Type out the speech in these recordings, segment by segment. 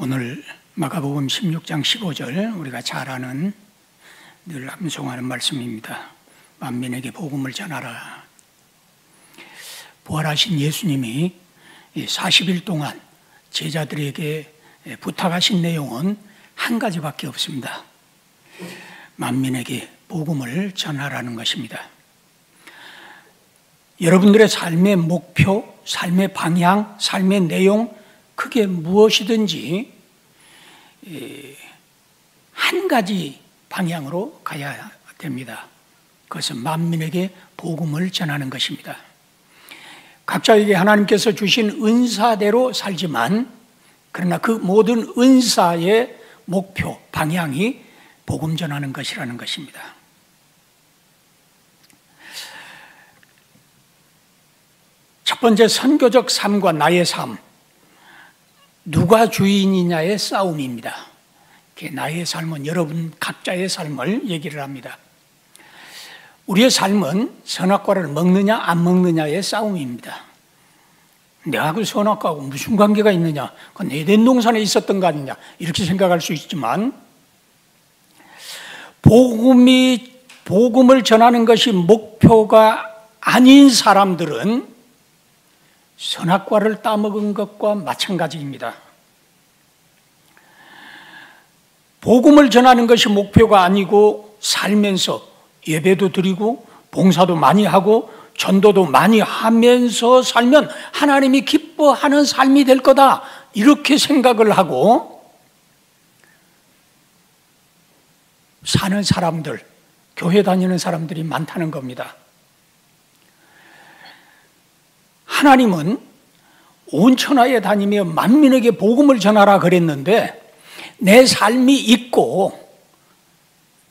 오늘 마가복음 16장 15절 우리가 잘 아는 늘 암송하는 말씀입니다. 만민에게 복음을 전하라. 부활하신 예수님이 40일 동안 제자들에게 부탁하신 내용은 한 가지밖에 없습니다. 만민에게 복음을 전하라는 것입니다. 여러분들의 삶의 목표, 삶의 방향, 삶의 내용, 그게 무엇이든지 한 가지 방향으로 가야 됩니다. 그것은 만민에게 복음을 전하는 것입니다. 각자에게 하나님께서 주신 은사대로 살지만 그러나 그 모든 은사의 목표, 방향이 복음 전하는 것이라는 것입니다. 첫 번째, 선교적 삶과 나의 삶, 누가 주인이냐의 싸움입니다. 나의 삶은 여러분 각자의 삶을 얘기를 합니다. 우리의 삶은 선악과를 먹느냐 안 먹느냐의 싸움입니다. 내가 그 선악과하고 무슨 관계가 있느냐, 그건 에덴 동산에 있었던 거 아니냐, 이렇게 생각할 수 있지만 복음을 전하는 것이 목표가 아닌 사람들은 선악과를 따먹은 것과 마찬가지입니다. 복음을 전하는 것이 목표가 아니고 살면서 예배도 드리고 봉사도 많이 하고 전도도 많이 하면서 살면 하나님이 기뻐하는 삶이 될 거다, 이렇게 생각을 하고 사는 사람들, 교회 다니는 사람들이 많다는 겁니다. 하나님은 온 천하에 다니며 만민에게 복음을 전하라 그랬는데 내 삶이 있고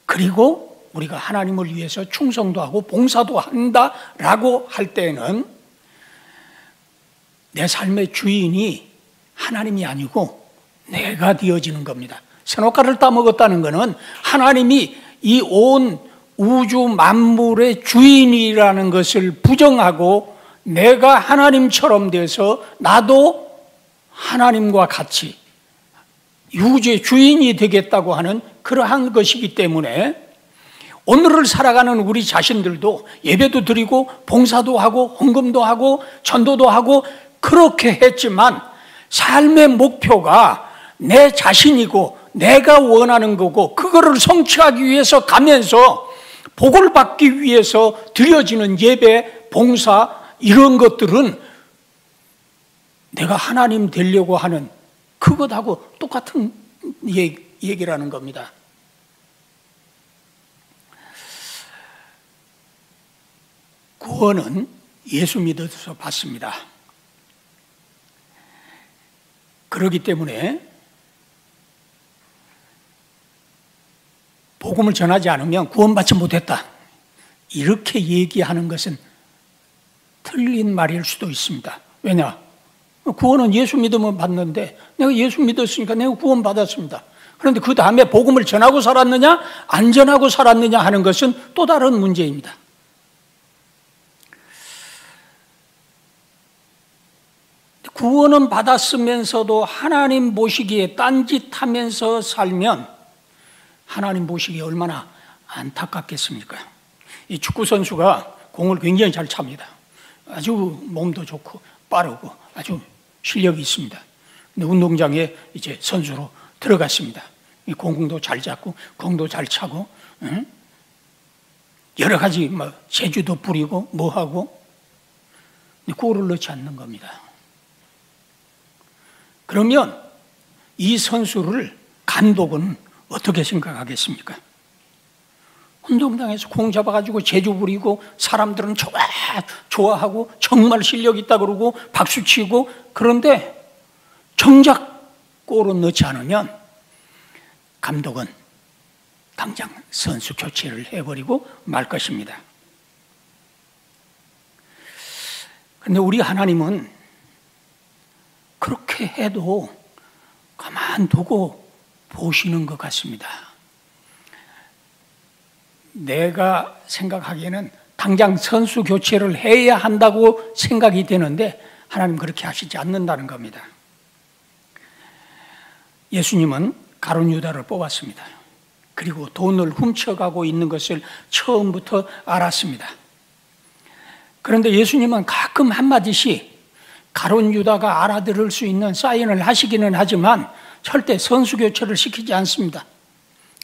그리고 우리가 하나님을 위해서 충성도 하고 봉사도 한다라고 할 때는 내 삶의 주인이 하나님이 아니고 내가 되어지는 겁니다. 선악과를 따먹었다는 것은 하나님이 이 온 우주 만물의 주인이라는 것을 부정하고 내가 하나님처럼 돼서 나도 하나님과 같이 우주의 주인이 되겠다고 하는 그러한 것이기 때문에 오늘을 살아가는 우리 자신들도 예배도 드리고 봉사도 하고 헌금도 하고 전도도 하고 그렇게 했지만 삶의 목표가 내 자신이고 내가 원하는 거고 그거를 성취하기 위해서 가면서 복을 받기 위해서 드려지는 예배, 봉사, 이런 것들은 내가 하나님 되려고 하는 그것하고 똑같은 얘기라는 겁니다. 구원은 예수 믿어서 받습니다. 그렇기 때문에 복음을 전하지 않으면 구원받지 못했다, 이렇게 얘기하는 것은 틀린 말일 수도 있습니다. 왜냐? 구원은 예수 믿으면 받는데 내가 예수 믿었으니까 내가 구원 받았습니다. 그런데 그 다음에 복음을 전하고 살았느냐 안 전하고 살았느냐 하는 것은 또 다른 문제입니다. 구원은 받았으면서도 하나님 보시기에 딴짓하면서 살면 하나님 보시기에 얼마나 안타깝겠습니까? 이 축구 선수가 공을 굉장히 잘 찹니다. 아주 몸도 좋고 빠르고 아주 실력이 있습니다. 근데 운동장에 이제 선수로 들어갔습니다. 공도 잘 잡고 공도 잘 차고 여러 가지 재주도 부리고 뭐하고 골을 넣지 않는 겁니다. 그러면 이 선수를 감독은 어떻게 생각하겠습니까? 운동장에서 공 잡아가지고 재주 부리고 사람들은 좋아하고 정말 실력 있다 그러고 박수치고, 그런데 정작 골을 넣지 않으면 감독은 당장 선수 교체를 해버리고 말 것입니다. 그런데 우리 하나님은 그렇게 해도 가만두고 보시는 것 같습니다. 내가 생각하기에는 당장 선수 교체를 해야 한다고 생각이 되는데 하나님 그렇게 하시지 않는다는 겁니다. 예수님은 가룟 유다를 뽑았습니다. 그리고 돈을 훔쳐가고 있는 것을 처음부터 알았습니다. 그런데 예수님은 가끔 한마디씩 가룟 유다가 알아들을 수 있는 사인을 하시기는 하지만 절대 선수교체를 시키지 않습니다.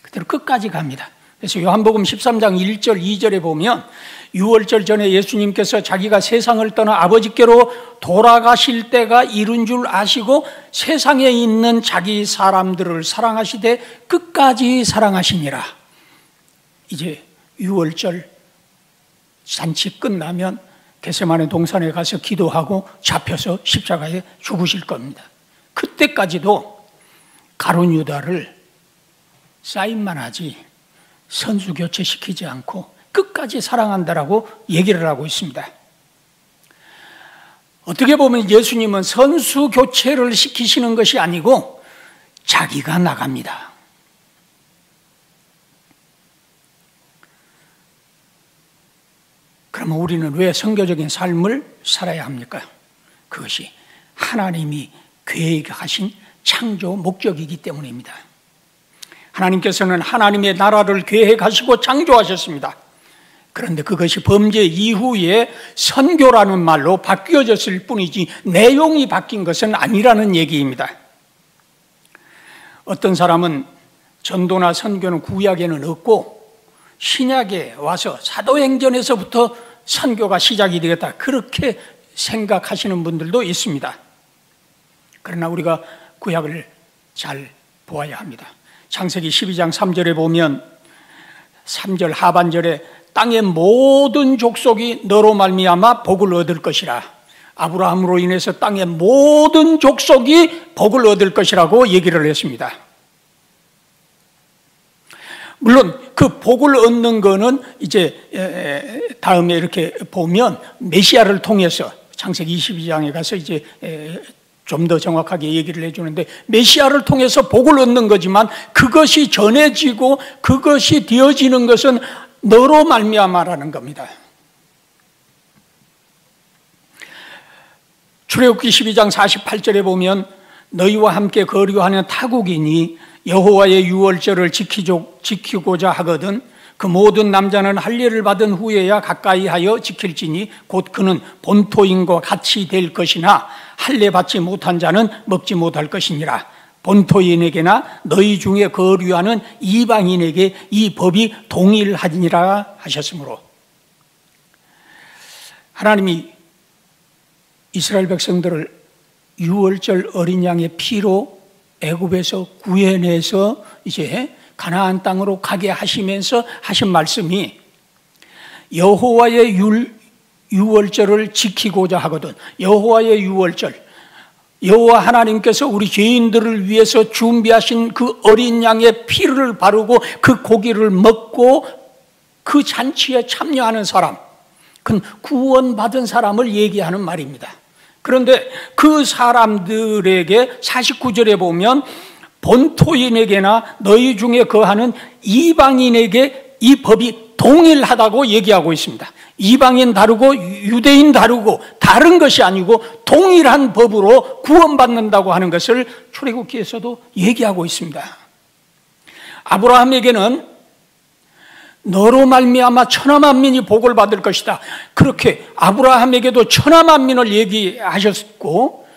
그대로 끝까지 갑니다. 그래서 요한복음 13장 1절 2절에 보면 유월절 전에 예수님께서 자기가 세상을 떠나 아버지께로 돌아가실 때가 이른 줄 아시고 세상에 있는 자기 사람들을 사랑하시되 끝까지 사랑하시니라. 이제 유월절 잔치 끝나면 겟세마네 동산에 가서 기도하고 잡혀서 십자가에 죽으실 겁니다. 그때까지도 가룟 유다를 사인만 하지 선수 교체시키지 않고 끝까지 사랑한다라고 얘기를 하고 있습니다. 어떻게 보면 예수님은 선수 교체를 시키시는 것이 아니고 자기가 나갑니다. 그러면 우리는 왜 선교적인 삶을 살아야 합니까? 그것이 하나님이 계획하신 창조 목적이기 때문입니다. 하나님께서는 하나님의 나라를 계획하시고 창조하셨습니다. 그런데 그것이 범죄 이후에 선교라는 말로 바뀌어졌을 뿐이지 내용이 바뀐 것은 아니라는 얘기입니다. 어떤 사람은 전도나 선교는 구약에는 없고 신약에 와서 사도행전에서부터 선교가 시작이 되겠다, 그렇게 생각하시는 분들도 있습니다. 그러나 우리가 구약을 잘 보아야 합니다. 창세기 12장 3절에 보면 3절 하반절에 땅의 모든 족속이 너로 말미암아 복을 얻을 것이라, 아브라함으로 인해서 땅의 모든 족속이 복을 얻을 것이라고 얘기를 했습니다. 물론 그 복을 얻는 거는 이제 다음에 이렇게 보면 메시아를 통해서 창세기 22장에 가서 이제 좀 더 정확하게 얘기를 해주는데, 메시아를 통해서 복을 얻는 거지만 그것이 전해지고 그것이 되어지는 것은 너로 말미암아라는 겁니다. 출애굽기 12장 48절에 보면 너희와 함께 거류하는 타국인이 여호와의 유월절을 지키고자 하거든 그 모든 남자는 할례를 받은 후에야 가까이 하여 지킬지니 곧 그는 본토인과 같이 될 것이나 할례 받지 못한 자는 먹지 못할 것이니라. 본토인에게나 너희 중에 거류하는 이방인에게 이 법이 동일하니라 하셨으므로, 하나님이 이스라엘 백성들을 유월절 어린 양의 피로 애굽에서 구해내서 이제 가나안 땅으로 가게 하시면서 하신 말씀이 여호와의 유월절을 지키고자 하거든. 여호와의 유월절, 여호와 하나님께서 우리 죄인들을 위해서 준비하신 그 어린 양의 피를 바르고 그 고기를 먹고 그 잔치에 참여하는 사람, 그건 구원받은 사람을 얘기하는 말입니다. 그런데 그 사람들에게 49절에 보면 본토인에게나 너희 중에 거하는 이방인에게 이 법이 동일하다고 얘기하고 있습니다. 이방인 다르고 유대인 다르고 다른 것이 아니고 동일한 법으로 구원받는다고 하는 것을 출애굽기에서도 얘기하고 있습니다. 아브라함에게는 너로 말미암아 천하만민이 복을 받을 것이다, 그렇게 아브라함에게도 천하만민을 얘기하셨고,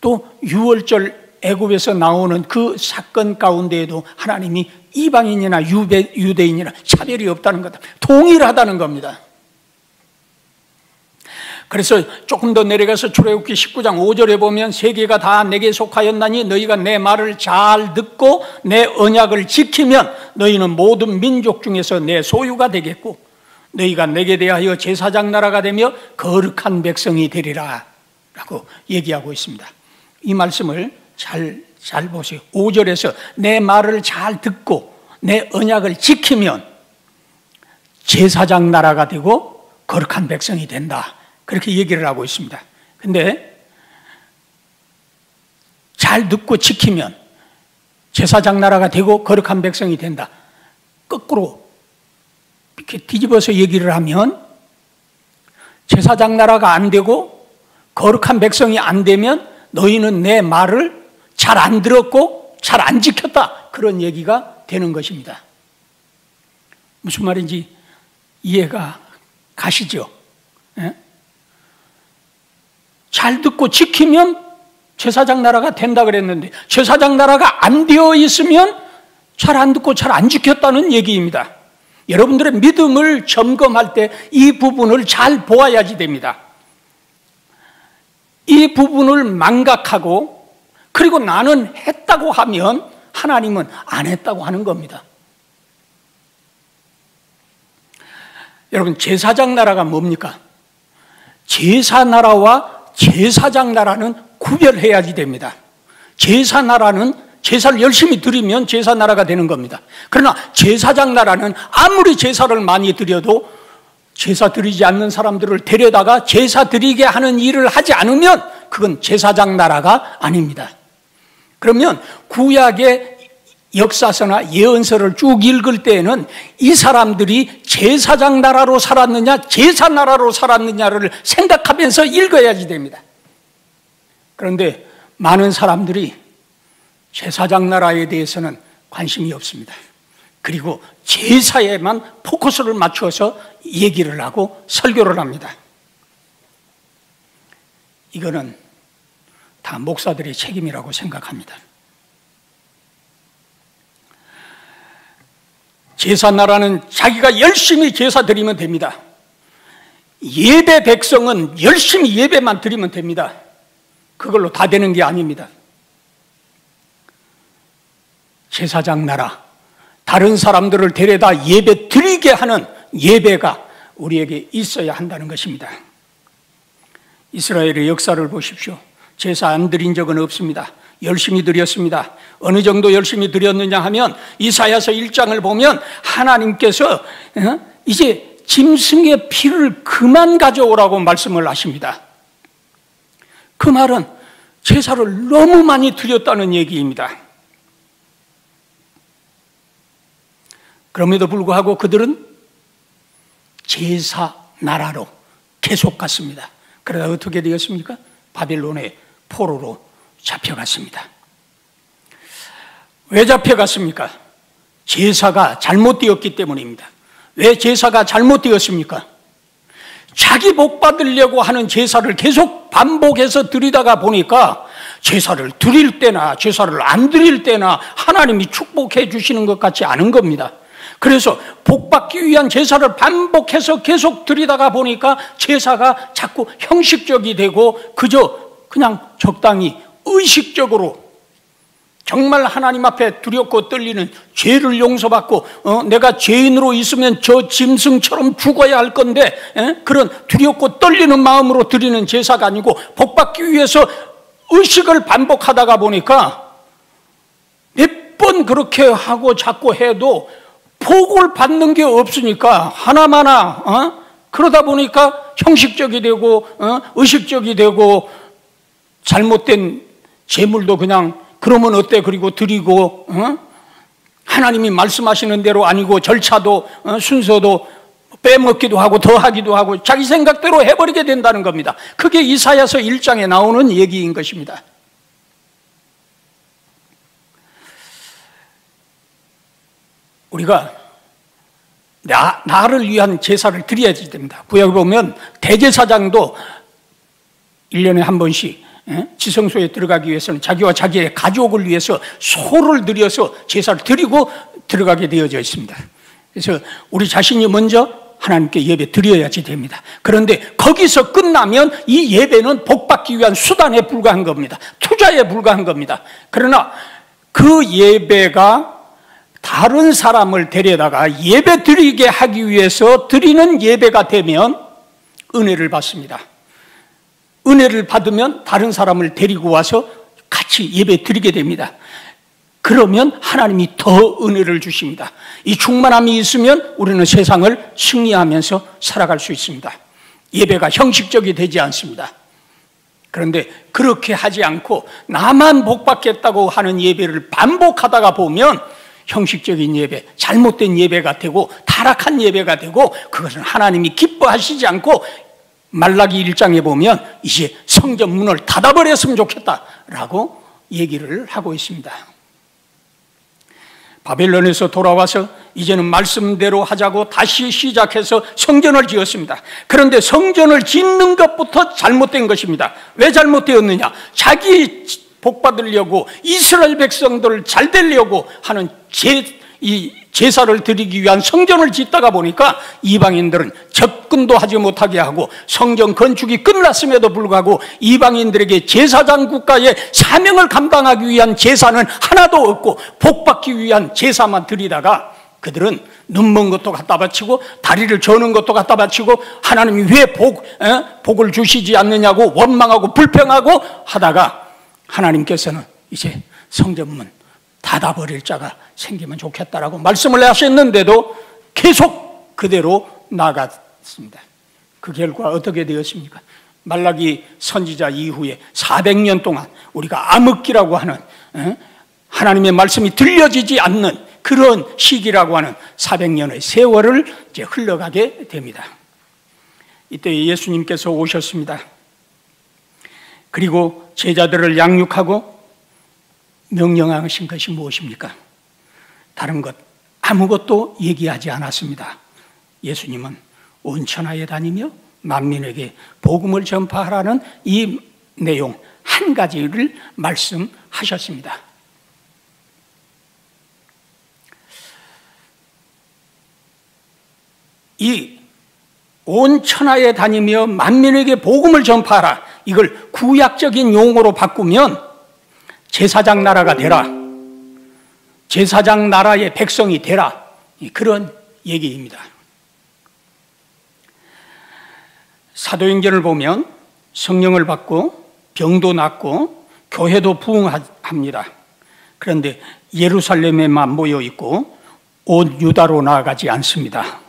또 유월절 애굽에서 나오는 그 사건 가운데에도 하나님이 이방인이나 유대인이나 차별이 없다는 거다, 동일하다는 겁니다. 그래서 조금 더 내려가서 출애굽기 19장 5절에 보면 세계가 다 내게 속하였나니 너희가 내 말을 잘 듣고 내 언약을 지키면 너희는 모든 민족 중에서 내 소유가 되겠고 너희가 내게 대하여 제사장 나라가 되며 거룩한 백성이 되리라 라고 얘기하고 있습니다. 이 말씀을 잘 보세요. 5절에서 내 말을 잘 듣고 내 언약을 지키면 제사장 나라가 되고 거룩한 백성이 된다, 그렇게 얘기를 하고 있습니다. 근데 잘 듣고 지키면 제사장 나라가 되고 거룩한 백성이 된다, 거꾸로 이렇게 뒤집어서 얘기를 하면 제사장 나라가 안 되고 거룩한 백성이 안 되면 너희는 내 말을 잘 안 들었고 잘 안 지켰다, 그런 얘기가 되는 것입니다. 무슨 말인지 이해가 가시죠? 예? 잘 듣고 지키면 제사장 나라가 된다 그랬는데, 제사장 나라가 안 되어 있으면 잘 안 듣고 잘 안 지켰다는 얘기입니다. 여러분들의 믿음을 점검할 때 이 부분을 잘 보아야지 됩니다. 이 부분을 망각하고, 그리고 나는 했다고 하면 하나님은 안 했다고 하는 겁니다. 여러분, 제사장 나라가 뭡니까? 제사 나라와 제사장 나라는 구별해야지 됩니다. 제사 나라는 제사를 열심히 드리면 제사 나라가 되는 겁니다. 그러나 제사장 나라는 아무리 제사를 많이 드려도 제사 드리지 않는 사람들을 데려다가 제사 드리게 하는 일을 하지 않으면 그건 제사장 나라가 아닙니다. 그러면 구약의 역사서나 예언서를 쭉 읽을 때에는 이 사람들이 제사장 나라로 살았느냐 제사 나라로 살았느냐를 생각하면서 읽어야지 됩니다. 그런데 많은 사람들이 제사장 나라에 대해서는 관심이 없습니다. 그리고 제사에만 포커스를 맞추어서 얘기를 하고 설교를 합니다. 이거는 다 목사들의 책임이라고 생각합니다. 제사 나라는 자기가 열심히 제사 드리면 됩니다. 예배 백성은 열심히 예배만 드리면 됩니다. 그걸로 다 되는 게 아닙니다. 제사장 나라, 다른 사람들을 데려다 예배 드리게 하는 예배가 우리에게 있어야 한다는 것입니다. 이스라엘의 역사를 보십시오. 제사 안 드린 적은 없습니다. 열심히 드렸습니다. 어느 정도 열심히 드렸느냐 하면 이사야서 1장을 보면 하나님께서 이제 짐승의 피를 그만 가져오라고 말씀을 하십니다. 그 말은 제사를 너무 많이 드렸다는 얘기입니다. 그럼에도 불구하고 그들은 제사 나라로 계속 갔습니다. 그러다 어떻게 되었습니까? 바벨론의 포로로 잡혀갔습니다. 왜 잡혀갔습니까? 제사가 잘못되었기 때문입니다. 왜 제사가 잘못되었습니까? 자기 복 받으려고 하는 제사를 계속 반복해서 드리다가 보니까 제사를 드릴 때나 제사를 안 드릴 때나 하나님이 축복해 주시는 것 같지 않은 겁니다. 그래서 복받기 위한 제사를 반복해서 계속 드리다가 보니까 제사가 자꾸 형식적이 되고 그저 그냥 적당히 의식적으로 정말 하나님 앞에 두렵고 떨리는 죄를 용서받고 내가 죄인으로 있으면 저 짐승처럼 죽어야 할 건데 그런 두렵고 떨리는 마음으로 드리는 제사가 아니고 복받기 위해서 의식을 반복하다가 보니까 몇 번 그렇게 하고 자꾸 해도 복을 받는 게 없으니까 하나마나 그러다 보니까 형식적이 되고 의식적이 되고 잘못된 재물도 그냥 그러면 어때 그리고 드리고 하나님이 말씀하시는 대로 아니고 절차도 순서도 빼먹기도 하고 더하기도 하고 자기 생각대로 해버리게 된다는 겁니다. 그게 이사야서 1장에 나오는 얘기인 것입니다. 우리가 나를 위한 제사를 드려야지 됩니다. 구약에 보면 대제사장도 1년에 한 번씩 지성소에 들어가기 위해서는 자기와 자기의 가족을 위해서 소를 들여서 제사를 드리고 들어가게 되어져 있습니다. 그래서 우리 자신이 먼저 하나님께 예배 드려야지 됩니다. 그런데 거기서 끝나면 이 예배는 복받기 위한 수단에 불과한 겁니다. 투자에 불과한 겁니다. 그러나 그 예배가 다른 사람을 데려다가 예배 드리게 하기 위해서 드리는 예배가 되면 은혜를 받습니다. 은혜를 받으면 다른 사람을 데리고 와서 같이 예배 드리게 됩니다. 그러면 하나님이 더 은혜를 주십니다. 이 충만함이 있으면 우리는 세상을 승리하면서 살아갈 수 있습니다. 예배가 형식적이 되지 않습니다. 그런데 그렇게 하지 않고 나만 복받겠다고 하는 예배를 반복하다가 보면 형식적인 예배, 잘못된 예배가 되고 타락한 예배가 되고 그것은 하나님이 기뻐하시지 않고 말라기 1장에 보면 이제 성전 문을 닫아버렸으면 좋겠다라고 얘기를 하고 있습니다. 바벨론에서 돌아와서 이제는 말씀대로 하자고 다시 시작해서 성전을 지었습니다. 그런데 성전을 짓는 것부터 잘못된 것입니다. 왜 잘못되었느냐? 자기 복 받으려고 이스라엘 백성들 잘 되려고 하는 제사를 드리기 위한 성전을 짓다가 보니까 이방인들은 접근도 하지 못하게 하고 성전 건축이 끝났음에도 불구하고 이방인들에게 제사장 국가의 사명을 감당하기 위한 제사는 하나도 없고 복 받기 위한 제사만 드리다가 그들은 눈먼 것도 갖다 바치고 다리를 저는 것도 갖다 바치고 하나님이 왜 복을 주시지 않느냐고 원망하고 불평하고 하다가 하나님께서는 이제 성전문 닫아버릴 자가 생기면 좋겠다라고 말씀을 하셨는데도 계속 그대로 나아갔습니다. 그 결과 어떻게 되었습니까? 말라기 선지자 이후에 400년 동안 우리가 암흑기라고 하는 하나님의 말씀이 들려지지 않는 그런 시기라고 하는 400년의 세월을 이제 흘러가게 됩니다. 이때 예수님께서 오셨습니다. 그리고 제자들을 양육하고 명령하신 것이 무엇입니까? 다른 것 아무것도 얘기하지 않았습니다. 예수님은 온 천하에 다니며 만민에게 복음을 전파하라는 이 내용 한 가지를 말씀하셨습니다. 이 온 천하에 다니며 만민에게 복음을 전파하라, 이걸 구약적인 용어로 바꾸면 제사장 나라가 되라, 제사장 나라의 백성이 되라, 그런 얘기입니다. 사도행전을 보면 성령을 받고 병도 낫고 교회도 부흥합니다. 그런데 예루살렘에만 모여 있고 온 유다로 나아가지 않습니다.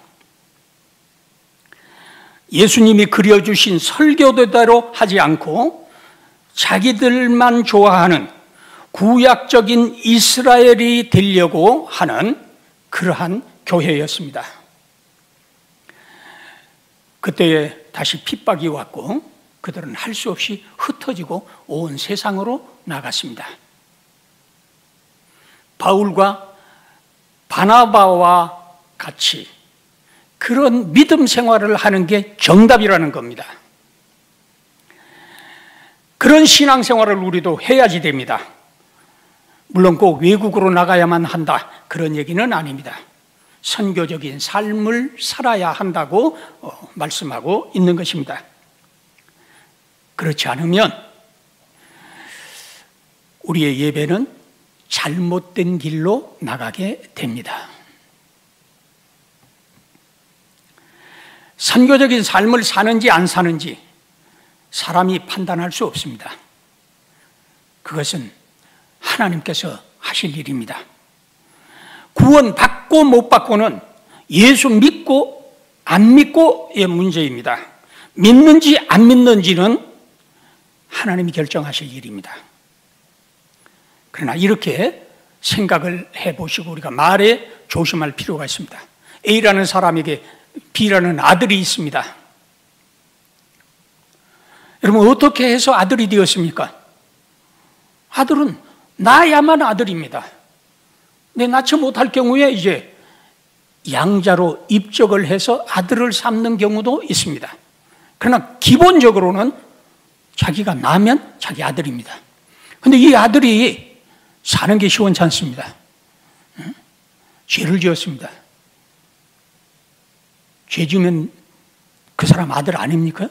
예수님이 그려주신 설교대로 하지 않고 자기들만 좋아하는 구약적인 이스라엘이 되려고 하는 그러한 교회였습니다. 그때에 다시 핍박이 왔고 그들은 할 수 없이 흩어지고 온 세상으로 나갔습니다. 바울과 바나바와 같이 그런 믿음 생활을 하는 게 정답이라는 겁니다. 그런 신앙 생활을 우리도 해야지 됩니다. 물론 꼭 외국으로 나가야만 한다, 그런 얘기는 아닙니다. 선교적인 삶을 살아야 한다고 말씀하고 있는 것입니다. 그렇지 않으면 우리의 예배는 잘못된 길로 나가게 됩니다. 선교적인 삶을 사는지 안 사는지 사람이 판단할 수 없습니다. 그것은 하나님께서 하실 일입니다. 구원 받고 못 받고는 예수 믿고 안 믿고의 문제입니다. 믿는지 안 믿는지는 하나님이 결정하실 일입니다. 그러나 이렇게 생각을 해보시고 우리가 말에 조심할 필요가 있습니다. A라는 사람에게 B라는 아들이 있습니다. 여러분, 어떻게 해서 아들이 되었습니까? 아들은 낳아야만 아들입니다. 근데 낳지 못할 경우에 이제 양자로 입적을 해서 아들을 삼는 경우도 있습니다. 그러나 기본적으로는 자기가 낳으면 자기 아들입니다. 근데 이 아들이 사는 게 시원치 않습니다. 죄를 지었습니다. 죄 지으면 그 사람 아들 아닙니까?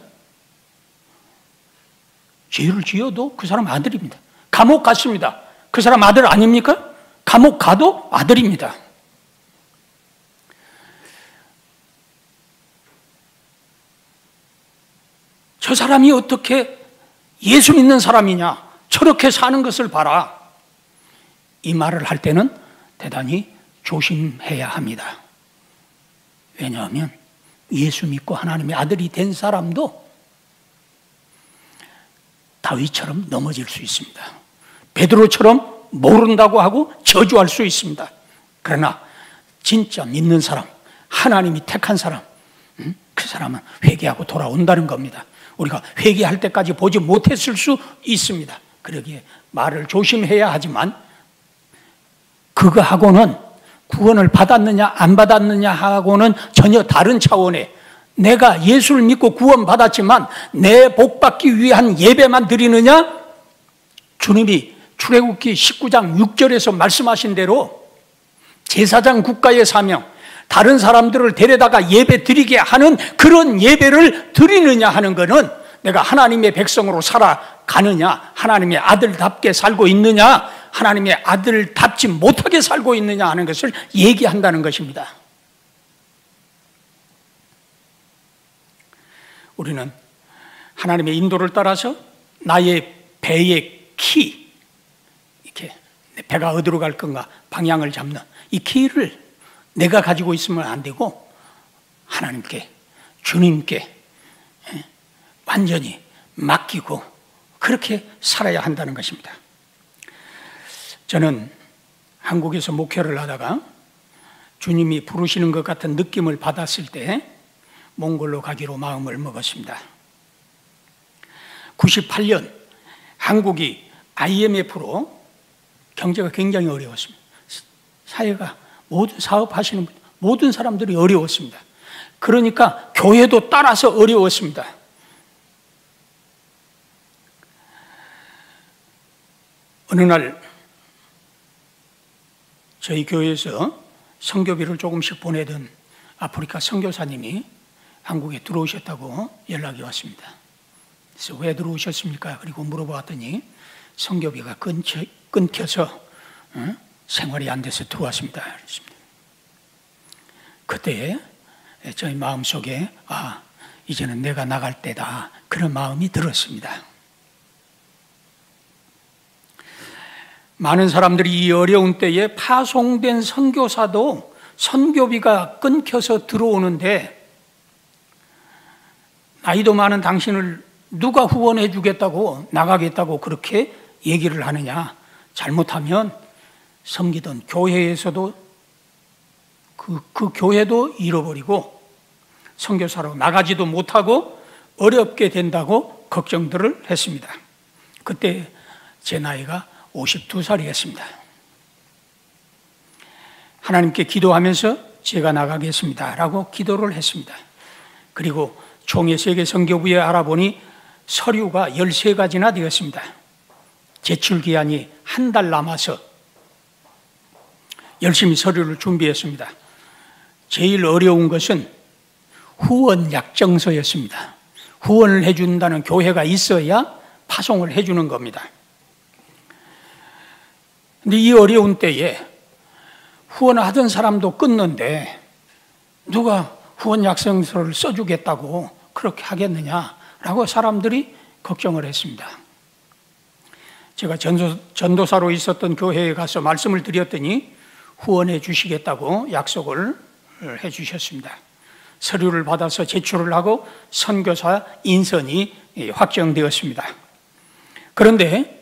죄를 지어도 그 사람 아들입니다. 감옥 갔습니다. 그 사람 아들 아닙니까? 감옥 가도 아들입니다. 저 사람이 어떻게 예수 믿는 사람이냐, 저렇게 사는 것을 봐라, 이 말을 할 때는 대단히 조심해야 합니다. 왜냐하면 예수 믿고 하나님의 아들이 된 사람도 다윗처럼 넘어질 수 있습니다. 베드로처럼 모른다고 하고 저주할 수 있습니다. 그러나 진짜 믿는 사람, 하나님이 택한 사람, 그 사람은 회개하고 돌아온다는 겁니다. 우리가 회개할 때까지 보지 못했을 수 있습니다. 그러기에 말을 조심해야 하지만 그거하고는 구원을 받았느냐 안 받았느냐 하고는 전혀 다른 차원의, 내가 예수를 믿고 구원받았지만 내 복받기 위한 예배만 드리느냐? 주님이 출애굽기 19장 6절에서 말씀하신 대로 제사장 국가의 사명, 다른 사람들을 데려다가 예배 드리게 하는 그런 예배를 드리느냐 하는 것은 내가 하나님의 백성으로 살아가느냐, 하나님의 아들답게 살고 있느냐, 하나님의 아들답지 못하게 살고 있느냐 하는 것을 얘기한다는 것입니다. 우리는 하나님의 인도를 따라서 나의 배의 키, 이렇게 배가 어디로 갈 건가 방향을 잡는 이 키를 내가 가지고 있으면 안 되고 하나님께, 주님께 완전히 맡기고 그렇게 살아야 한다는 것입니다. 저는 한국에서 목회를 하다가 주님이 부르시는 것 같은 느낌을 받았을 때 몽골로 가기로 마음을 먹었습니다. 98년 한국이 IMF로 경제가 굉장히 어려웠습니다. 사회가 모든 사업하시는 모든 사람들이 어려웠습니다. 그러니까 교회도 따라서 어려웠습니다. 어느 날 저희 교회에서 선교비를 조금씩 보내던 아프리카 선교사님이 한국에 들어오셨다고 연락이 왔습니다. 그래서 왜 들어오셨습니까? 그리고 물어봤더니 선교비가 끊겨서 생활이 안 돼서 들어왔습니다. 그랬습니다. 그때 저희 마음속에 이제는 내가 나갈 때다, 그런 마음이 들었습니다. 많은 사람들이 이 어려운 때에 파송된 선교사도 선교비가 끊겨서 들어오는데 나이도 많은 당신을 누가 후원해 주겠다고, 나가겠다고 그렇게 얘기를 하느냐. 잘못하면 섬기던 교회에서도 그 교회도 잃어버리고 선교사로 나가지도 못하고 어렵게 된다고 걱정들을 했습니다. 그때 제 나이가 52살이었습니다. 하나님께 기도하면서 제가 나가겠습니다 라고 기도를 했습니다. 그리고 총회 세계 선교부에 알아보니 서류가 13가지나 되었습니다. 제출 기한이 한 달 남아서 열심히 서류를 준비했습니다. 제일 어려운 것은 후원 약정서였습니다. 후원을 해준다는 교회가 있어야 파송을 해주는 겁니다. 근데 이 어려운 때에 후원을 하던 사람도 끊는데 누가 후원 약정서를 써주겠다고 그렇게 하겠느냐라고 사람들이 걱정을 했습니다. 제가 전도사로 있었던 교회에 가서 말씀을 드렸더니 후원해 주시겠다고 약속을 해 주셨습니다. 서류를 받아서 제출을 하고 선교사 인선이 확정되었습니다. 그런데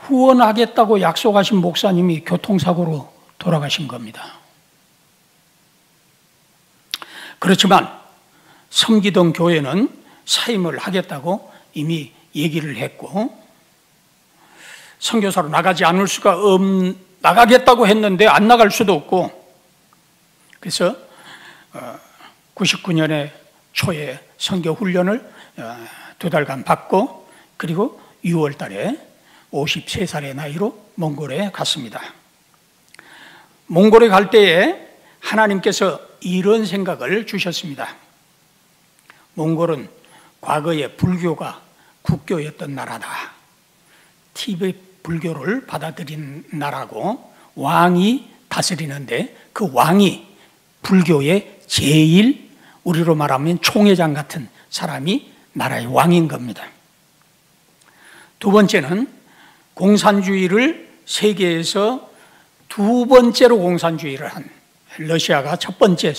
후원하겠다고 약속하신 목사님이 교통사고로 돌아가신 겁니다. 그렇지만 섬기던 교회는 사임을 하겠다고 이미 얘기를 했고 선교사로 나가지 않을 수가 나가겠다고 했는데 안 나갈 수도 없고, 그래서 99년에 초에 선교 훈련을 2달간 받고 그리고 6월 달에 53살의 나이로 몽골에 갔습니다. 몽골에 갈 때에 하나님께서 이런 생각을 주셨습니다. 몽골은 과거에 불교가 국교였던 나라다. 티베트 불교를 받아들인 나라고 왕이 다스리는데 그 왕이 불교의 제일, 우리로 말하면 총회장 같은 사람이 나라의 왕인 겁니다. 두 번째는 공산주의를 세계에서 두 번째로 공산주의를 한, 러시아가 첫 번째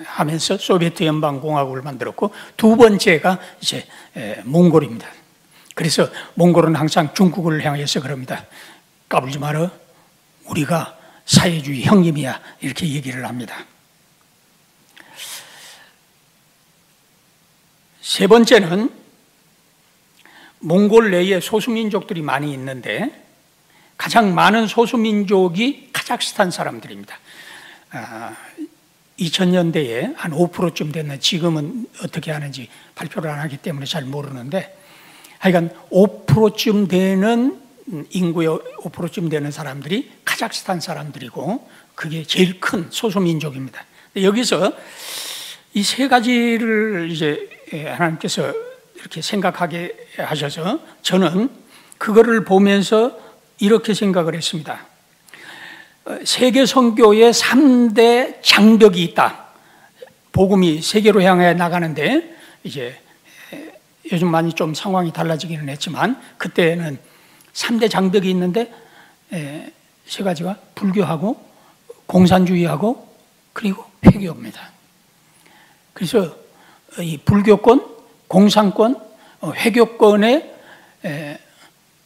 하면서 소비에트 연방공화국을 만들었고 두 번째가 이제 몽골입니다. 그래서 몽골은 항상 중국을 향해서 그럽니다. 까불지 마라, 우리가 사회주의 형님이야, 이렇게 얘기를 합니다. 세 번째는 몽골 내에 소수민족들이 많이 있는데 가장 많은 소수민족이 카자흐스탄 사람들입니다. 2000년대에 한 5%쯤 됐나, 지금은 어떻게 하는지 발표를 안 하기 때문에 잘 모르는데, 하여간 5%쯤 되는, 인구의 5%쯤 되는 사람들이 카자흐스탄 사람들이고, 그게 제일 큰 소수민족입니다. 여기서 이 세 가지를 이제 하나님께서 이렇게 생각하게 하셔서, 저는 그거를 보면서 이렇게 생각을 했습니다. 세계 선교의 3대 장벽이 있다. 복음이 세계로 향해 나가는데, 이제 요즘 많이 좀 상황이 달라지기는 했지만, 그때는 3대 장벽이 있는데, 세 가지가 불교하고 공산주의하고 그리고 회교입니다. 그래서 이 불교권, 공산권, 회교권의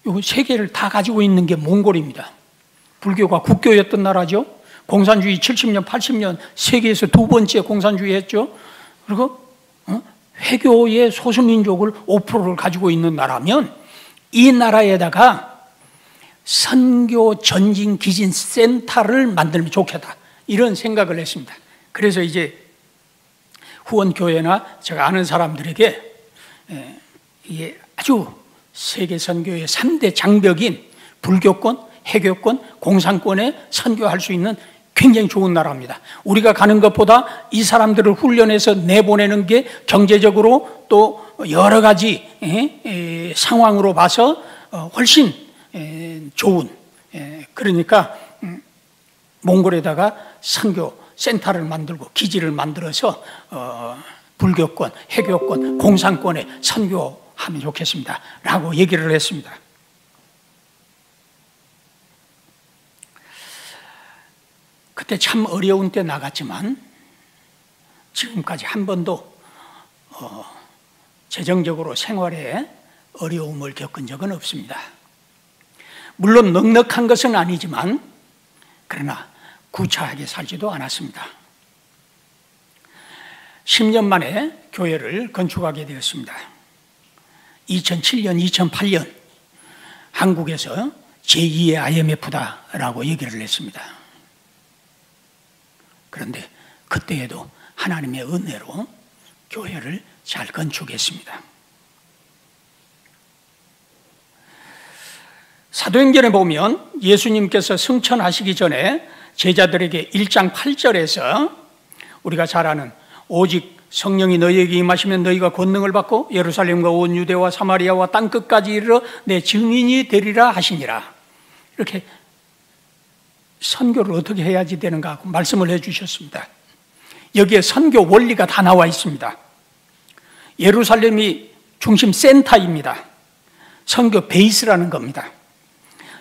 요 세 개를 다 가지고 있는 게 몽골입니다. 불교가 국교였던 나라죠. 공산주의 70년, 80년 세계에서 두 번째 공산주의 했죠. 그리고 회교의 소수민족을 5%를 가지고 있는 나라면, 이 나라에다가 선교 전진 기진 센터를 만들면 좋겠다, 이런 생각을 했습니다. 그래서 이제 후원교회나 제가 아는 사람들에게 이게 아주 세계 선교의 3대 장벽인 불교권, 회교권, 공산권에 선교할 수 있는 굉장히 좋은 나라입니다. 우리가 가는 것보다 이 사람들을 훈련해서 내보내는 게 경제적으로 또 여러 가지 상황으로 봐서 훨씬 좋은, 그러니까 몽골에다가 선교 센터를 만들고 기지를 만들어서 불교권, 회교권, 공산권에 선교하면 좋겠습니다 라고 얘기를 했습니다. 그때 참 어려운 때 나갔지만 지금까지 한 번도 재정적으로 생활에 어려움을 겪은 적은 없습니다. 물론 넉넉한 것은 아니지만 그러나 구차하게 살지도 않았습니다. 10년 만에 교회를 건축하게 되었습니다. 2007년, 2008년 한국에서 제2의 IMF다라고 얘기를 했습니다. 그런데 그때에도 하나님의 은혜로 교회를 잘 건축했습니다. 사도행전에 보면 예수님께서 승천하시기 전에 제자들에게 1장 8절에서 우리가 잘 아는 오직 성령이 너희에게 임하시면 너희가 권능을 받고 예루살렘과 온 유대와 사마리아와 땅끝까지 이르러 내 증인이 되리라 하시니라, 이렇게 선교를 어떻게 해야지 되는가 하고 말씀을 해주셨습니다. 여기에 선교 원리가 다 나와 있습니다. 예루살렘이 중심 센터입니다. 선교 베이스라는 겁니다.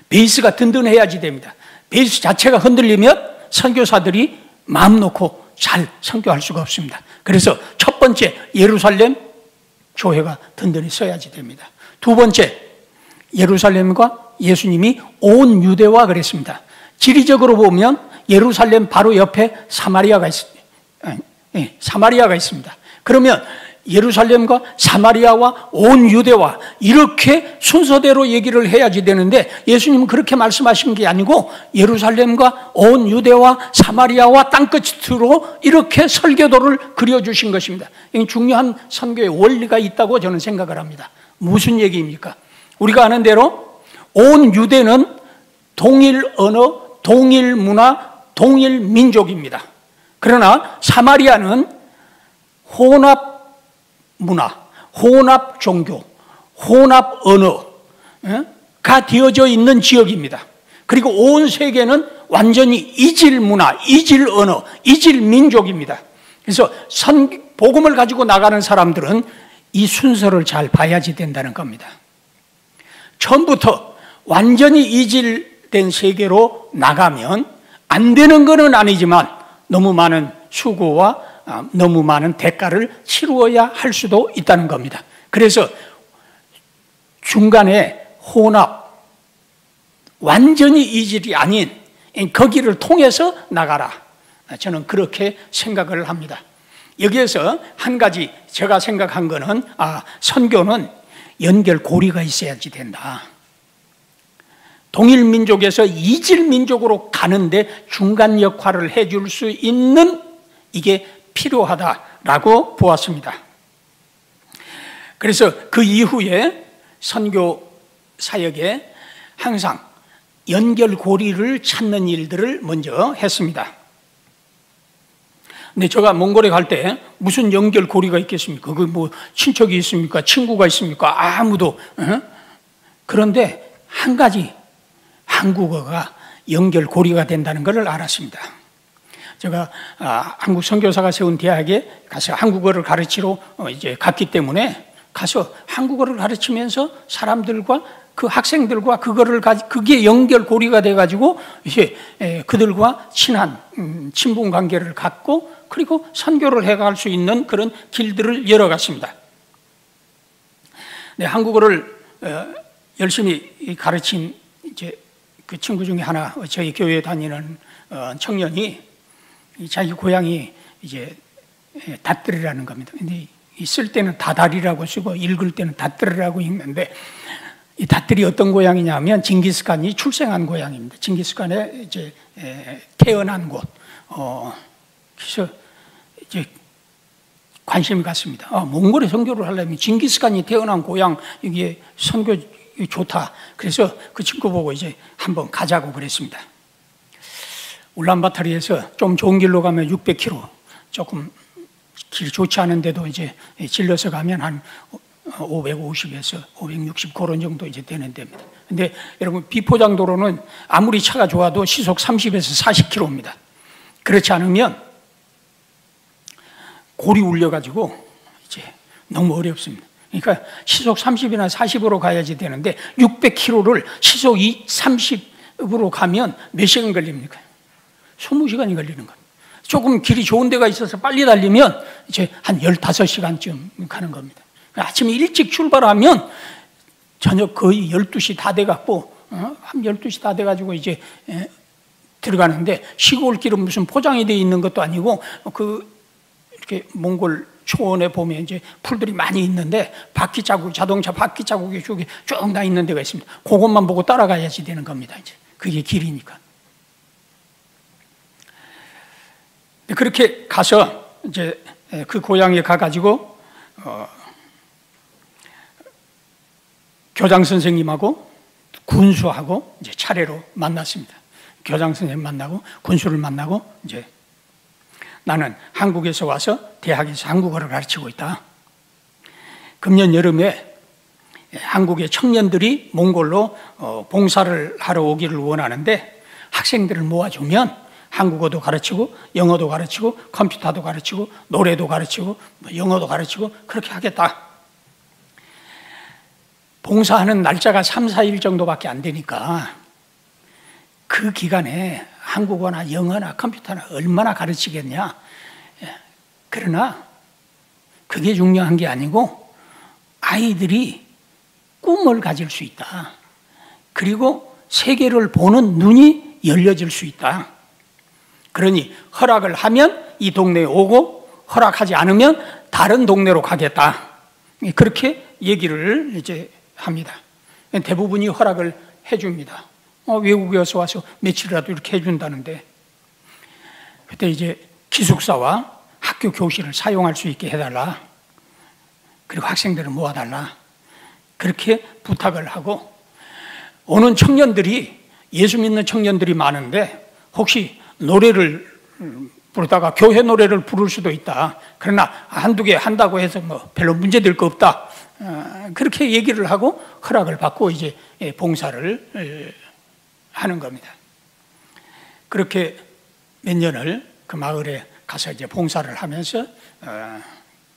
베이스가 든든해야지 됩니다. 베이스 자체가 흔들리면 선교사들이 마음 놓고 잘 선교할 수가 없습니다. 그래서 첫 번째, 예루살렘 교회가 든든히 서야지 됩니다. 두 번째, 예루살렘과 예수님이 온 유대와 그랬습니다. 지리적으로 보면 예루살렘 바로 옆에 사마리아가 있습니다. 사마리아가 있습니다. 그러면 예루살렘과 사마리아와 온 유대와 이렇게 순서대로 얘기를 해야지 되는데, 예수님은 그렇게 말씀하신 게 아니고 예루살렘과 온 유대와 사마리아와 땅끝으로 이렇게 설교도를 그려주신 것입니다. 이 중요한 선교의 원리가 있다고 저는 생각을 합니다. 무슨 얘기입니까? 우리가 아는 대로 온 유대는 동일 언어, 동일 문화, 동일 민족입니다. 그러나 사마리아는 혼합 문화, 혼합 종교, 혼합 언어가 되어져 있는 지역입니다. 그리고 온 세계는 완전히 이질 문화, 이질 언어, 이질 민족입니다. 그래서 복음을 가지고 나가는 사람들은 이 순서를 잘 봐야지 된다는 겁니다. 처음부터 완전히 이질된 세계로 나가면 안 되는 것은 아니지만 너무 많은 수고와 너무 많은 대가를 치루어야 할 수도 있다는 겁니다. 그래서 중간에 혼합, 완전히 이질이 아닌 거기를 통해서 나가라, 저는 그렇게 생각을 합니다. 여기에서 한 가지 제가 생각한 거는, 선교는 연결고리가 있어야지 된다. 동일 민족에서 이질 민족으로 가는데 중간 역할을 해줄 수 있는 이게 필요하다라고 보았습니다. 그래서 그 이후에 선교 사역에 항상 연결고리를 찾는 일들을 먼저 했습니다. 근데 제가 몽골에 갈 때 무슨 연결고리가 있겠습니까? 그 뭐 친척이 있습니까? 친구가 있습니까? 아무도. 그런데 한 가지 한국어가 연결고리가 된다는 것을 알았습니다. 제가 한국 선교사가 세운 대학에 가서 한국어를 가르치러 이제 갔기 때문에 가서 한국어를 가르치면서 사람들과 그 학생들과 그게 연결고리가 돼가지고 이제 그들과 친한 친분 관계를 갖고 그리고 선교를 해갈 수 있는 그런 길들을 열어갔습니다. 네, 한국어를 열심히 가르친 이제 그 친구 중에 하나, 저희 교회에 다니는 청년이 자기 고향이 이제 닷들이라는 겁니다. 근데 쓸 때는 다달이라고 쓰고 읽을 때는 닷들이라고 읽는데, 이 닷들이 어떤 고향이냐면 징기스칸이 출생한 고향입니다. 징기스칸에 이제 태어난 곳. 그래서 이제 관심이 갔습니다. 몽골에 선교를 하려면 징기스칸이 태어난 고향, 이게 선교 좋다. 그래서 그 친구 보고 이제 한번 가자고 그랬습니다. 울란바토르에서 좀 좋은 길로 가면 600km, 조금 길이 좋지 않은데도 이제 질러서 가면 한 550에서 560 그런 정도 이제 되는 데입니다. 근데 여러분, 비포장도로는 아무리 차가 좋아도 시속 30에서 40km입니다. 그렇지 않으면 골이 울려가지고 이제 너무 어렵습니다. 그러니까 시속 30이나 40으로 가야지 되는데 600km를 시속 30으로 가면 몇 시간 걸립니까? 20시간이 걸리는 겁니다. 조금 길이 좋은 데가 있어서 빨리 달리면 이제 한 15시간쯤 가는 겁니다. 아침에 일찍 출발하면 저녁 거의 12시 다 돼갖고, 한 12시 다 돼가지고 이제 들어가는데, 시골길은 무슨 포장이 돼 있는 것도 아니고, 이렇게 몽골 초원에 보면 이제 풀들이 많이 있는데, 바퀴 자국, 자동차 바퀴 자국이 쭉 나 있는 데가 있습니다. 그것만 보고 따라가야지 되는 겁니다. 이제 그게 길이니까. 그렇게 가서 이제 그 고향에 가가지고 교장 선생님하고 군수하고 이제 차례로 만났습니다. 교장 선생님 만나고 군수를 만나고, 이제 나는 한국에서 와서 대학에서 한국어를 가르치고 있다. 금년 여름에 한국의 청년들이 몽골로 봉사를 하러 오기를 원하는데, 학생들을 모아주면 한국어도 가르치고 영어도 가르치고 컴퓨터도 가르치고 노래도 가르치고 영어도 가르치고 그렇게 하겠다. 봉사하는 날짜가 3, 4일 정도밖에 안 되니까 그 기간에 한국어나 영어나 컴퓨터나 얼마나 가르치겠냐. 그러나 그게 중요한 게 아니고 아이들이 꿈을 가질 수 있다. 그리고 세계를 보는 눈이 열려질 수 있다. 그러니 허락을 하면 이 동네에 오고, 허락하지 않으면 다른 동네로 가겠다. 그렇게 얘기를 이제 합니다. 대부분이 허락을 해줍니다. 외국에서 와서 며칠이라도 이렇게 해준다는데, 그때 이제 기숙사와 학교 교실을 사용할 수 있게 해달라. 그리고 학생들을 모아달라. 그렇게 부탁을 하고, 오는 청년들이, 예수 믿는 청년들이 많은데 혹시 노래를 부르다가 교회 노래를 부를 수도 있다. 그러나 한두 개 한다고 해서 뭐 별로 문제될 거 없다. 그렇게 얘기를 하고 허락을 받고 이제 봉사를 하는 겁니다. 그렇게 몇 년을 그 마을에 가서 이제 봉사를 하면서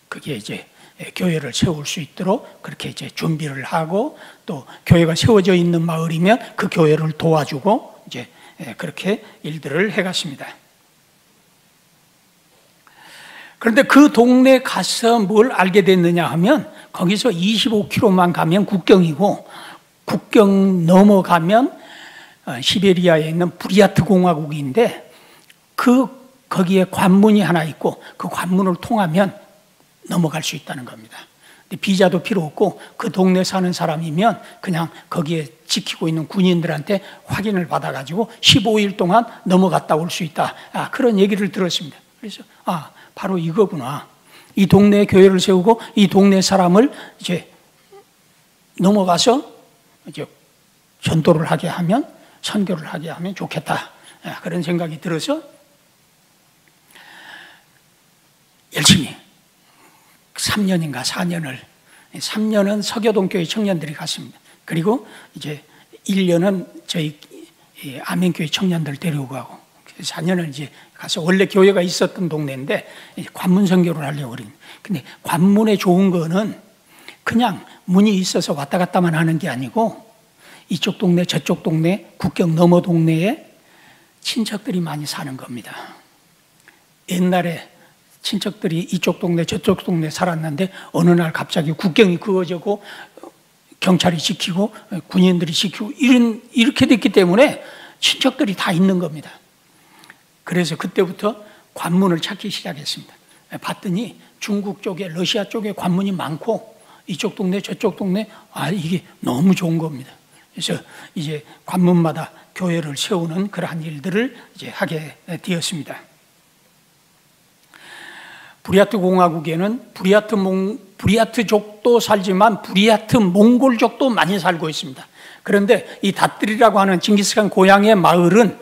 그게 이제 교회를 세울 수 있도록 그렇게 이제 준비를 하고, 또 교회가 세워져 있는 마을이면 그 교회를 도와주고 이제 그렇게 일들을 해갔습니다. 그런데 그 동네 가서 뭘 알게 됐느냐 하면, 거기서 25km만 가면 국경이고, 국경 넘어가면 시베리아에 있는 부리아트 공화국인데, 거기에 관문이 하나 있고 그 관문을 통하면 넘어갈 수 있다는 겁니다. 비자도 필요 없고 그 동네 사는 사람이면 그냥 거기에 지키고 있는 군인들한테 확인을 받아가지고 15일 동안 넘어갔다 올 수 있다. 그런 얘기를 들었습니다. 그래서 바로 이거구나. 이 동네에 교회를 세우고 이 동네 사람을 이제 넘어가서 이제 전도를 하게 하면, 선교를 하게 하면 좋겠다. 그런 생각이 들어서 열심히 3년인가 4년을, 3년은 서교동 교회 청년들이 갔습니다. 그리고 이제 1년은 저희 아멘교회 청년들 데리고 가고, 4년을 이제 가서 원래 교회가 있었던 동네인데 관문 선교를 하려고 그랬는데, 근데 관문에 좋은 거는 그냥 문이 있어서 왔다 갔다만 하는 게 아니고 이쪽 동네 저쪽 동네 국경 너머 동네에 친척들이 많이 사는 겁니다. 옛날에 친척들이 이쪽 동네 저쪽 동네 살았는데 어느 날 갑자기 국경이 그어지고 경찰이 지키고 군인들이 지키고 이렇게 됐기 때문에 친척들이 다 있는 겁니다. 그래서 그때부터 관문을 찾기 시작했습니다. 봤더니 중국 쪽에, 러시아 쪽에 관문이 많고 이쪽 동네 저쪽 동네 이게 너무 좋은 겁니다. 그래서 이제 관문마다 교회를 세우는 그러한 일들을 이제 하게 되었습니다. 부리아트 공화국에는 부리아트족도 살지만 부리아트 몽골족도 많이 살고 있습니다. 그런데 이 다뜨리라고 하는 징기스칸 고향의 마을은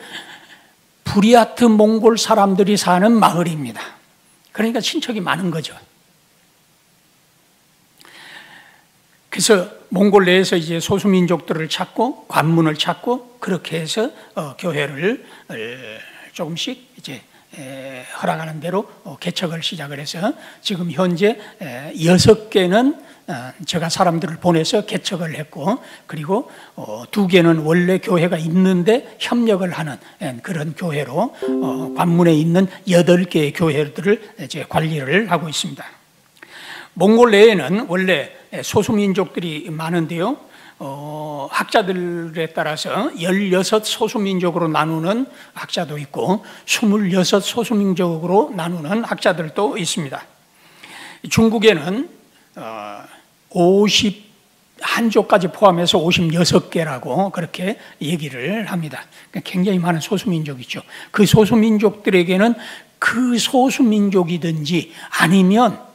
부리아트 몽골 사람들이 사는 마을입니다. 그러니까 친척이 많은 거죠. 그래서 몽골 내에서 이제 소수민족들을 찾고 관문을 찾고 그렇게 해서 교회를 조금씩 이제 허락하는 대로 개척을 시작을 해서 지금 현재 6개는 제가 사람들을 보내서 개척을 했고, 그리고 2개는 원래 교회가 있는데 협력을 하는 그런 교회로 관문에 있는 8개의 교회들을 이제 관리를 하고 있습니다. 몽골 내에는 원래 소수민족들이 많은데요, 학자들에 따라서 16 소수민족으로 나누는 학자도 있고 26 소수민족으로 나누는 학자들도 있습니다. 중국에는 51족까지 포함해서 56개라고 그렇게 얘기를 합니다. 굉장히 많은 소수민족이죠. 그 소수민족들에게는 그 소수민족이든지 아니면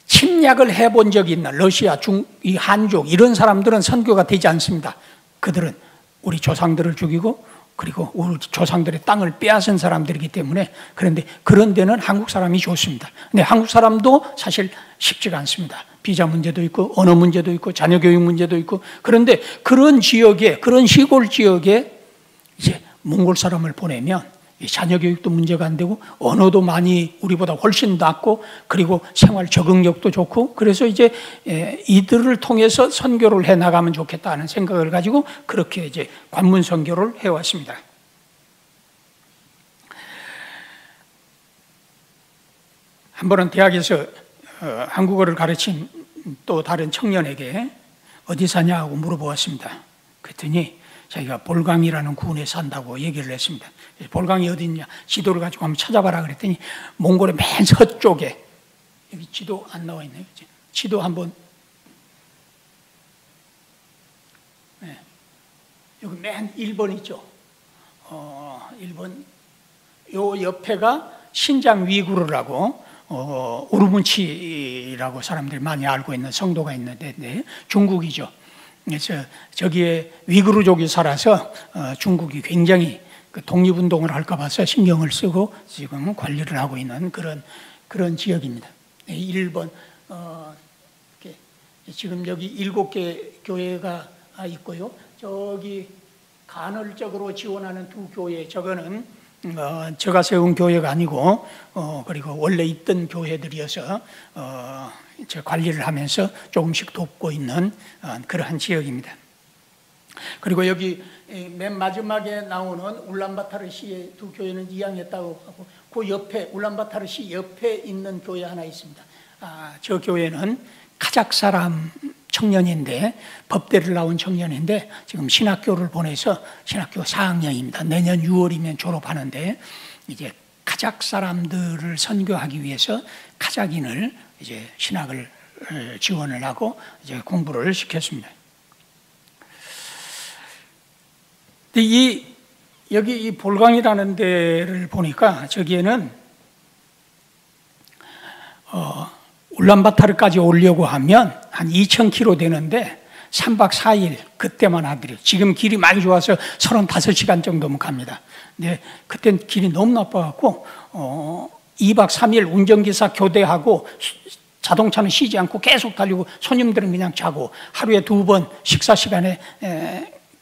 침략을 해본 적이 있는 러시아, 이 한족 이런 사람들은 선교가 되지 않습니다. 그들은 우리 조상들을 죽이고 그리고 우리 조상들의 땅을 빼앗은 사람들이기 때문에. 그런데 그런 데는 한국 사람이 좋습니다. 근데 한국 사람도 사실 쉽지가 않습니다. 비자 문제도 있고 언어 문제도 있고 자녀 교육 문제도 있고. 그런데 그런 지역에, 그런 시골 지역에 이제 몽골 사람을 보내면 자녀 교육도 문제가 안 되고 언어도 많이 우리보다 훨씬 낫고 그리고 생활 적응력도 좋고, 그래서 이제 이들을 통해서 선교를 해 나가면 좋겠다는 생각을 가지고 그렇게 이제 관문 선교를 해왔습니다. 한 번은 대학에서 한국어를 가르친 또 다른 청년에게 어디 사냐고 물어보았습니다. 그랬더니 자기가 볼강이라는 군에 산다고 얘기를 했습니다. 볼강이 어디 있냐, 지도를 가지고 한번 찾아봐라 그랬더니 몽골의 맨 서쪽에, 여기 지도 안 나와 있네요. 지도 한번, 여기 맨 1번 있죠. 1번 요 옆에가 신장 위구르라고 우르문치라고 사람들이 많이 알고 있는 성도가 있는데 중국이죠. 그래서 저기에 위구르족이 살아서 중국이 굉장히 그 독립운동을 할까 봐서 신경을 쓰고 지금 관리를 하고 있는 그런 지역입니다. 1번 지금 여기 7개 교회가 있고요. 저기 간헐적으로 지원하는 2교회, 저거는 제가 세운 교회가 아니고 그리고 원래 있던 교회들이어서 관리를 하면서 조금씩 돕고 있는 그러한 지역입니다. 그리고 여기 맨 마지막에 나오는 울란바타르시의 2교회는 이양했다고 하고, 그 옆에 울란바타르시 옆에 있는 교회 하나 있습니다. 저 교회는 카자흐 사람 청년인데, 법대를 나온 청년인데 지금 신학교를 보내서 신학교 4학년입니다. 내년 6월이면 졸업하는데 이제 카자흐 사람들을 선교하기 위해서 카자흐인을 이제 신학을 지원을 하고 이제 공부를 시켰습니다. 근데 여기 이 볼강이라는 데를 보니까 저기에는 울란바타르까지 오려고 하면 한 2,000km 되는데 3박 4일 그때만 하더래요. 지금 길이 많이 좋아서 35시간 정도면 갑니다. 근데 그땐 길이 너무 나빠갖고 2박 3일 운전기사 교대하고 자동차는 쉬지 않고 계속 달리고 손님들은 그냥 자고 하루에 2번 식사 시간에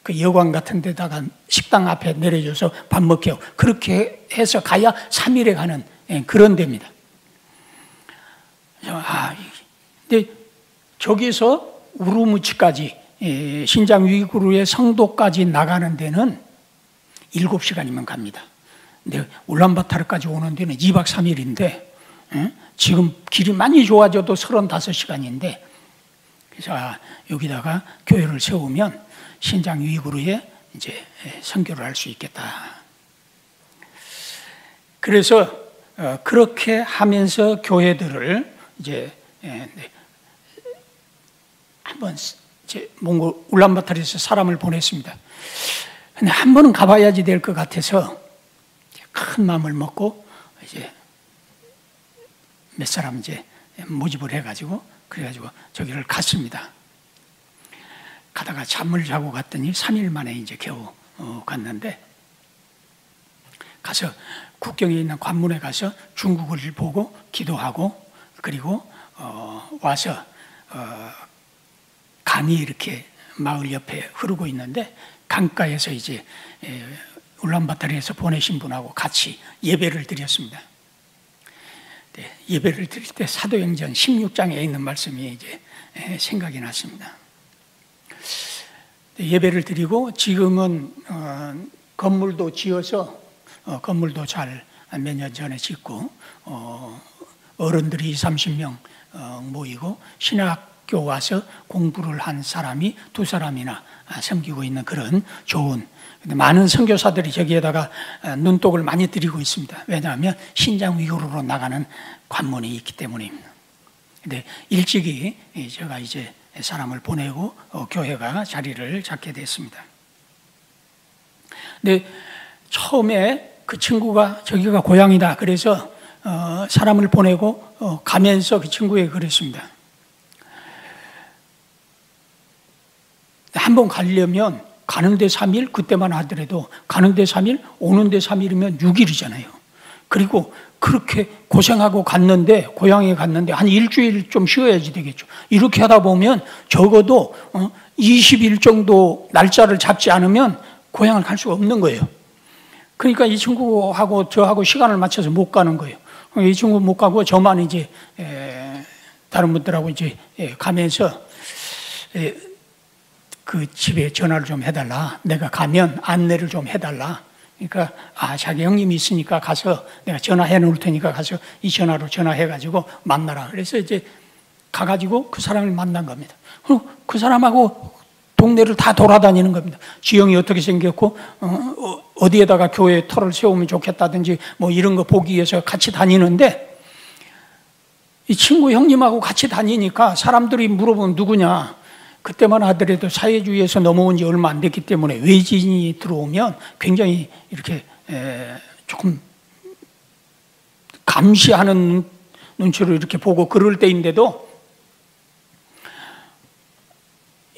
그 여관 같은 데다가 식당 앞에 내려줘서 밥 먹게 하고 그렇게 해서 가야 3일에 가는 그런 데입니다. 근데 저기서 우르무치까지 신장 위구르의 성도까지 나가는 데는 7시간이면 갑니다. 근데 울란바타르까지 오는 데는 2박 3일인데 지금 길이 많이 좋아져도 35시간인데 그래서 여기다가 교회를 세우면 신장 위구르에 이제 선교를 할 수 있겠다. 그래서 그렇게 하면서 교회들을 이제 한번 몽골 울란바타르에서 사람을 보냈습니다. 근데 한 번은 가봐야지 될 것 같아서 큰 마음을 먹고 이제 몇 사람 이제 모집을 해가지고 그래가지고 저기를 갔습니다. 가다가 잠을 자고 갔더니 3일 만에 이제 겨우 갔는데 가서 국경에 있는 관문에 가서 중국을 보고 기도하고 그리고 와서 강이 이렇게 마을 옆에 흐르고 있는데 강가에서 이제 울란바타르에서 보내신 분하고 같이 예배를 드렸습니다. 네, 예배를 드릴 때 사도행전 16장에 있는 말씀이 이제 생각이 났습니다. 네, 예배를 드리고 지금은 건물도 지어서 건물도 잘 몇 년 전에 짓고 어른들이 30명 모이고 신학교 와서 공부를 한 사람이 2사람이나 섬기고 있는 그런 좋은 많은 선교사들이 저기에다가 눈독을 많이 들이고 있습니다. 왜냐하면 신장 위구르로 나가는 관문이 있기 때문입니다. 근데 일찍이 제가 이제 사람을 보내고 교회가 자리를 잡게 됐습니다. 근데 처음에 그 친구가 저기가 고향이다 그래서 사람을 보내고 가면서 그 친구에게 그랬습니다. 한번 가려면 가는데 3일 그때만 하더라도 가는데 3일 오는데 3일이면 6일이잖아요. 그리고 그렇게 고생하고 갔는데 고향에 갔는데 한 일주일 좀 쉬어야지 되겠죠. 이렇게 하다 보면 적어도 20일 정도 날짜를 잡지 않으면 고향을 갈 수가 없는 거예요. 그러니까 이 친구하고 저하고 시간을 맞춰서 못 가는 거예요. 이 친구 못 가고 저만 이제 다른 분들하고 이제 가면서 그 집에 전화를 좀 해달라. 내가 가면 안내를 좀 해달라. 그러니까 자기 형님이 있으니까 가서 내가 전화해 놓을 테니까 가서 이 전화로 전화해가지고 만나라. 그래서 이제 가가지고 그 사람을 만난 겁니다. 그 사람하고 동네를 다 돌아다니는 겁니다. 지형이 어떻게 생겼고 어디에다가 교회 터를 세우면 좋겠다든지 뭐 이런 거 보기 위해서 같이 다니는데 이 친구 형님하고 같이 다니니까 사람들이 물어보면 누구냐. 그때만 하더라도 사회주의에서 넘어온 지 얼마 안 됐기 때문에 외지인이 들어오면 굉장히 이렇게 조금 감시하는 눈치로 이렇게 보고 그럴 때인데도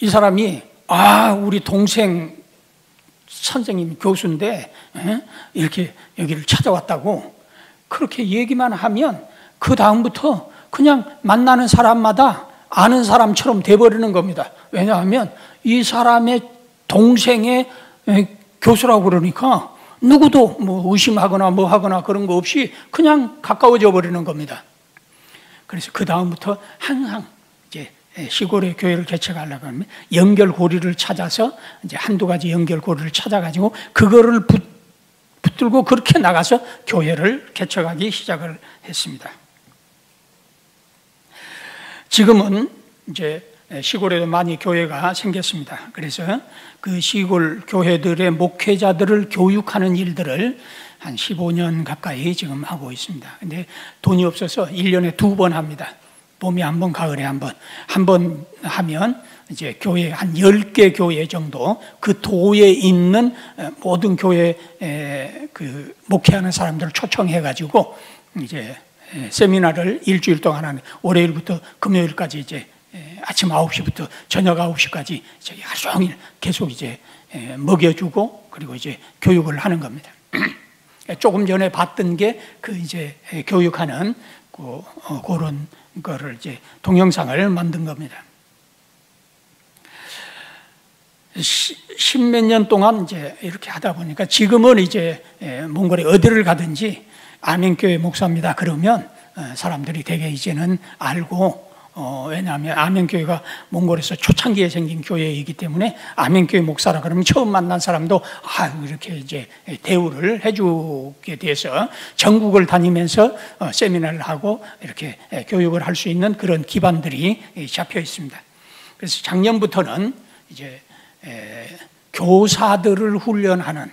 이 사람이 우리 동생 선생님 교수인데 이렇게 여기를 찾아왔다고 그렇게 얘기만 하면 그 다음부터 그냥 만나는 사람마다 아는 사람처럼 돼버리는 겁니다. 왜냐하면 이 사람의 동생의 교수라고 그러니까 누구도 뭐 의심하거나 뭐 하거나 그런 거 없이 그냥 가까워져 버리는 겁니다. 그래서 그 다음부터 항상 이제 시골에 교회를 개척하려고 하면 연결고리를 찾아서 이제 한두 가지 연결고리를 찾아가지고 그거를 붙들고 그렇게 나가서 교회를 개척하기 시작을 했습니다. 지금은 이제 시골에도 많이 교회가 생겼습니다. 그래서 그 시골 교회들의 목회자들을 교육하는 일들을 한 15년 가까이 지금 하고 있습니다. 근데 돈이 없어서 1년에 2번 합니다. 봄에 한 번, 가을에 한 번 하면 이제 교회 한 10개 교회 정도 그 도에 있는 모든 교회 그 목회하는 사람들을 초청해 가지고 이제 세미나를 일주일 동안 하는, 월요일부터 금요일까지 이제 아침 9시부터 저녁 9시까지 하루 종일 계속 이제 먹여주고 그리고 이제 교육을 하는 겁니다. 조금 전에 봤던 게 그 이제 교육하는 그런 거를 이제 동영상을 만든 겁니다. 10몇 년 동안 이제 이렇게 하다 보니까 지금은 이제 몽골에 어디를 가든지 아멘교회 목사입니다 그러면 사람들이 되게 이제는 알고, 왜냐하면 아멘교회가 몽골에서 초창기에 생긴 교회이기 때문에 아멘교회 목사라 그러면 처음 만난 사람도 이렇게 이제 대우를 해주게 돼서 전국을 다니면서 세미나를 하고 이렇게 교육을 할 수 있는 그런 기반들이 잡혀 있습니다. 그래서 작년부터는 이제 교사들을 훈련하는,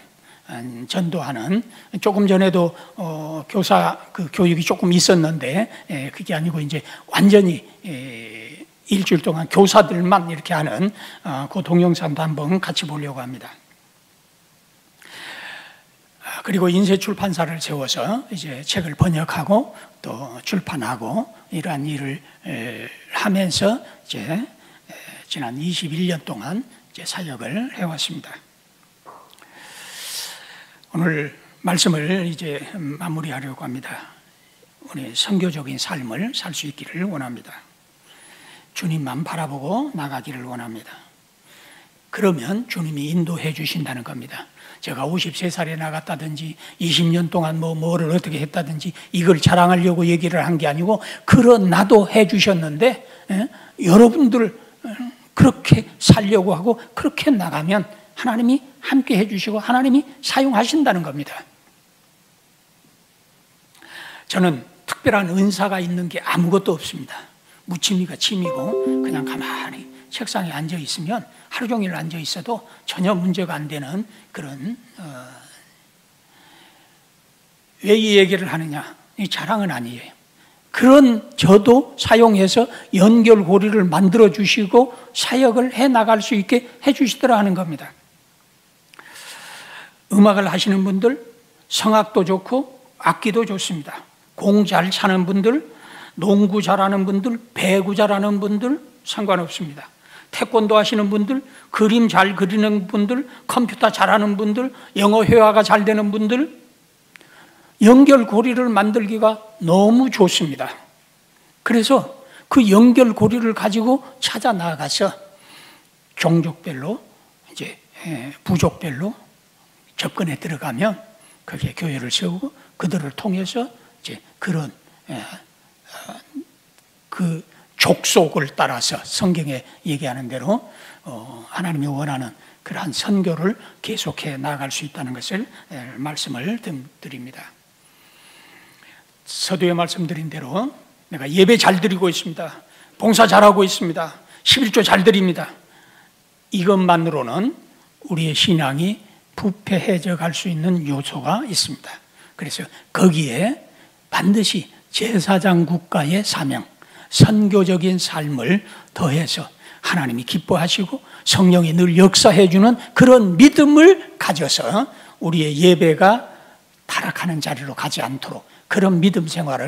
전도하는, 조금 전에도 교사 그 교육이 조금 있었는데 그게 아니고 이제 완전히 일주일 동안 교사들만 이렇게 하는 그 동영상도 한번 같이 보려고 합니다. 그리고 인쇄출판사를 세워서 이제 책을 번역하고 또 출판하고 이러한 일을 하면서 이제 지난 21년 동안 이제 사역을 해왔습니다. 오늘 말씀을 이제 마무리하려고 합니다. 우리 선교적인 삶을 살 수 있기를 원합니다. 주님만 바라보고 나가기를 원합니다. 그러면 주님이 인도해 주신다는 겁니다. 제가 53살에 나갔다든지 20년 동안 뭐를 어떻게 했다든지 이걸 자랑하려고 얘기를 한 게 아니고, 그런 나도 해 주셨는데 여러분들 그렇게 살려고 하고 그렇게 나가면 하나님이 함께 해주시고 하나님이 사용하신다는 겁니다. 저는 특별한 은사가 있는 게 아무것도 없습니다. 무치미가 취미고 그냥 가만히 책상에 앉아 있으면 하루 종일 앉아 있어도 전혀 문제가 안 되는 그런, 왜 이 얘기를 하느냐, 이 자랑은 아니에요. 그런 저도 사용해서 연결고리를 만들어 주시고 사역을 해 나갈 수 있게 해 주시더라 하는 겁니다. 음악을 하시는 분들, 성악도 좋고 악기도 좋습니다. 공 잘 차는 분들, 농구 잘하는 분들, 배구 잘하는 분들 상관없습니다. 태권도 하시는 분들, 그림 잘 그리는 분들, 컴퓨터 잘하는 분들, 영어 회화가 잘 되는 분들, 연결고리를 만들기가 너무 좋습니다. 그래서 그 연결고리를 가지고 찾아 나가서 종족별로, 이제 부족별로 접근해 들어가면 거기에 교회를 세우고 그들을 통해서 이제 그런 그 족속을 따라서 성경에 얘기하는 대로 하나님이 원하는 그러한 선교를 계속해 나갈 수 있다는 것을 말씀을 드립니다. 서두에 말씀드린 대로 내가 예배 잘 드리고 있습니다. 봉사 잘하고 있습니다. 11조 잘 드립니다. 이것만으로는 우리의 신앙이 부패해져 갈 수 있는 요소가 있습니다. 그래서 거기에 반드시 제사장 국가의 사명, 선교적인 삶을 더해서 하나님이 기뻐하시고 성령이 늘 역사해 주는 그런 믿음을 가져서 우리의 예배가 타락하는 자리로 가지 않도록 그런 믿음 생활을